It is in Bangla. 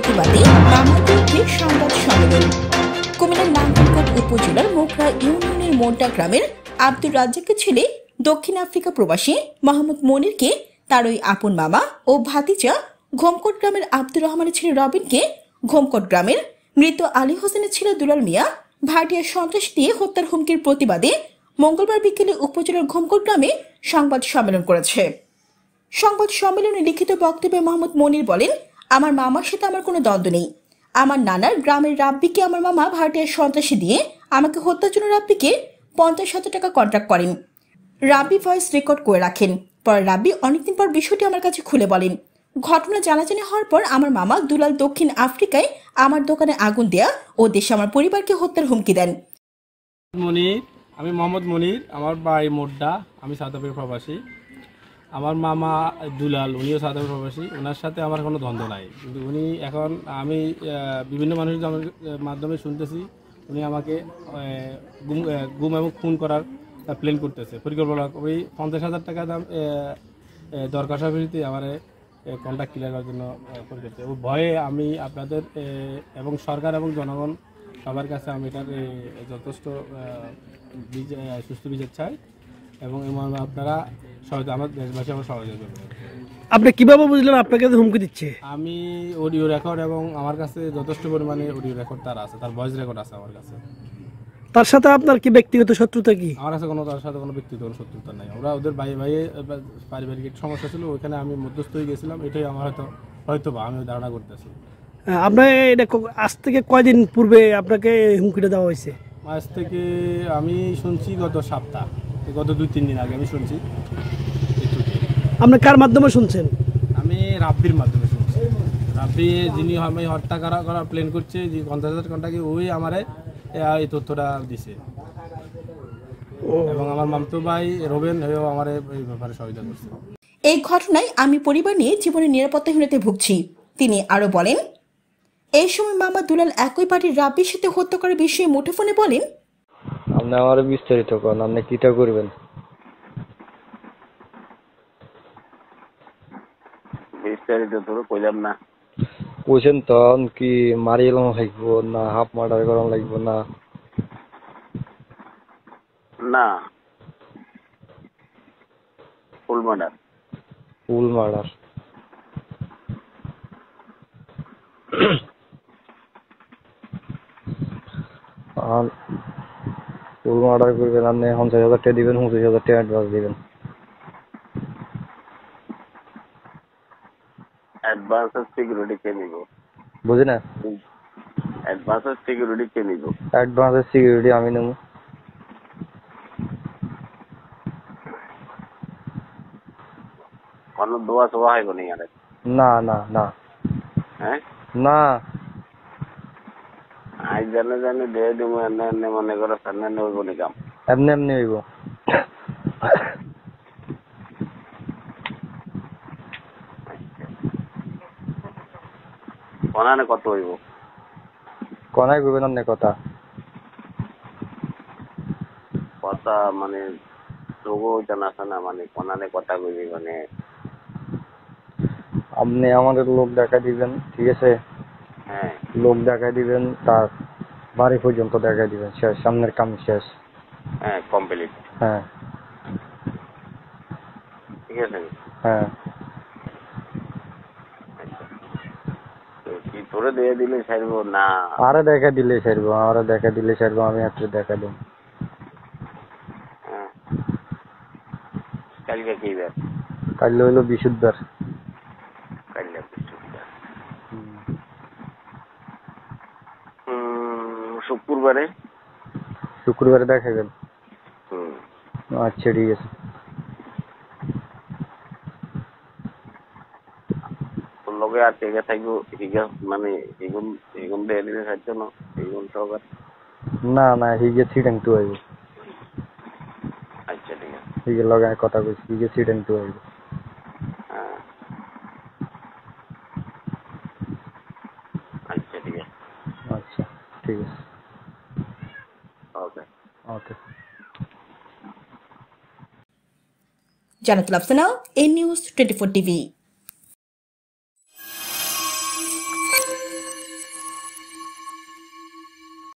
প্রতিবাদে মামার বিরুদ্ধে সংবাদ সম্মেলন। কুমিল্লার নাঙ্গলকোট উপজেলার মোগরা ইউনিয়নের মোন্টা গ্রামের আব্দুর রাজ্জাকের ছেলে দক্ষিণ আফ্রিকা প্রবাসী মোহাম্মদ মনিরকে তার ওই আপন মামা ও ভাতিজা ঘোমকট গ্রামের আব্দুর রহমানের ছেলে রবিনকে ঘোমকট গ্রামের মৃত আলী হোসেনের ছেলে দুলাল মিয়া ভাটিয়া সন্ত্রাস দিয়ে হত্যার হুমকির প্রতিবাদে মঙ্গলবার বিকেলে উপজেলার ঘোমকট গ্রামে সংবাদ সম্মেলন করেছে। সংবাদ সম্মেলনে লিখিত বক্তব্যে মোহাম্মদ মনির বলেন, আমার মামার সাথে আমার কোনো দ্বন্দ্ব নেই। আমার নানার গ্রামের রাব্বিকে আমার মামা ভাটিয়ার সন্ত্রাসী দিয়ে আমাকে হত্যার জন্য রাব্বিকে 50,000 টাকা কন্ট্রাক্ট করেন। রাব্বি ভয়েস রেকর্ড করে রাখেন। পরে রাব্বি অনেকদিন পর বিষয়টি আমার কাছে খুলে বলেন। ঘটনা জানাজানি হওয়ার পর আমার মামা দুলাল দক্ষিণ আফ্রিকায় আমার দোকানে আগুন দেয়া ও দেশে আমার পরিবারকে হত্যার হুমকি দেন। আমি মোহাম্মদ মনির, আমার বাড়ি মোড্ডা, আমি সাউথ আফ্রিকা প্রবাসী। আমার মামা দুলাল, উনিও সাউথ আফ্রিকা প্রবাসী। ওনার সাথে আমার কোনো দ্বন্দ্ব নাই, কিন্তু উনি এখন আমি বিভিন্ন মানুষের মাধ্যমে শুনতেছি উনি আমাকে গুম এবং খুন করার প্ল্যান করতেছে, পরিকল্পনা। ওই 50,000 টাকা দাম দরখাস্ত ভিত্তিতে আমার কন্ট্রাক্ট ক্লিয়ার করার জন্য করতেছে। ও ভয়ে আমি আপনাদের এবং সরকার এবং জনগণ সবার কাছে আমি এটার যথেষ্ট সুস্থ বিচার চাই এবং আপনারা সহজে আমার দেশবাসী আমার সহযোগিতা করবেন। আপনি কিভাবে বুঝলেন আপনাকে হুমকি দিচ্ছে? আমি অডিও রেকর্ড এবং আমার কাছে যথেষ্ট পরিমাণে অডিও রেকর্ড তার আছে, তার ভয়েস রেকর্ড আছে আমার কাছে। তার সাথে আপনার কি ব্যক্তিগত শত্রুতা? কি আমার কাছে কোনো তার সাথে কোনো ব্যক্তিগত শত্রুতা নাই। ওরা ওদের ভাই পারিবারিক সমস্যা ছিল, ওইখানে আমি মধ্যস্থ হয়ে গেছিলাম। এটাই আমার হয়তো আমি ধারণা করতেছি। আপনার এটা আজ থেকে কয়দিন পূর্বে আপনাকে হুমকিটা দেওয়া হয়েছে? আজ থেকে আমি শুনছি গত 2-3 দিন আগে আমি শুনছি। আপনি কার মাধ্যমে শুনছেন? আমি রাব্বির মাধ্যমে শুনছি। রাব্বি যিনি আমি হত্যা করার প্ল্যান করছে, যে 50,000 কন্টাকে, ওই আমারে এই তথ্যটা দিছে এবং আমার মামতো ভাই রবেন হয়েও আমার এই ব্যাপারে সহায়তা করছে। এই ঘটনায় আমি পরিবার নিয়ে জীবনের নিরাপত্তাহীনতায় ভুগছি। তিনি আরো বলেন, এই সময় মামা দুলাল একই পার্টির রাব্বির সাথে হত্যা করার বিষয়ে মুঠোফোনে বলেন, আপনি আমার বিস্তারিত কোন, আপনি কিটা করবেন? বিস্তারিত তো কইলাম না। কইছেন তখন কি মারিলাম লাগবো না হাফ মার্ডার করাম লাগবো না? না, ফুল মার্ডার। ফুল মার্ডার। ফুল মার্ডার করবেন আপনি। 50,000 টাকা দিবেন, 25,000 টাকা অ্যাডভান্স দিবেন। অ্যাডভান্সের সিকিউরিটি কে নিব? বুঝি না। অ্যাডভান্সের সিকিউরিটি কে নিব? অ্যাডভান্সের সিকিউরিটি আমি নেব। কোনো দোয়া সোয়া হয় কোনি আরে? না না না। হ্যাঁ না। আজ জানে দিয়ে দিব, এনে মনে করো সামনে নেব কোনি কাম? এমনি এমনি হইব। কোনানে কত হইব? কোনায় করবেন আপনি কথা? কথা মানে লোগো জানা আছে না, মানে কোনানে কথা কইবি মানে? আপনি আমাদের লোক দেখা দিবেন, ঠিক আছে? হ্যাঁ, লোক দেখা দিবেন, তার বাড়ি পর্যন্ত দেখা দিবেন, শেষ। সামনের কাম শেষ। হ্যাঁ, কমপ্লিট। হ্যাঁ ঠিক আছে। হ্যাঁ। কি তোরে দিয়ে দিলে ছাড়বো না? আরে দেখা দিলে ছাড়বো, আরে দেখা দিলে ছাড়বো, আমি একটু দেখা দেব। কালকে কি বার? কাল হইলো বৃহস্পতিবার। কালকে বৃহস্পতিবার। শুক্রবারে? শুক্রবারে দেখাবেন। আচ্ছা ঠিক আছে। তোর লগে আর কে থাকবো? মানে এগুন দিয়ে দিলে খাচ্ছ না? এগুন সহকার? না না, হিগে সিটেন টু আইব। আচ্ছা ঠিক আছে। হিগে লগে কথা কইছি, হিগে সিটেন টু আইব। আচ্ছা ঠিক আছে। আচ্ছা ঠিক আছে। ওকে ওকে। জানাতুল আফসানা, এ নিউজ 24 টিভি।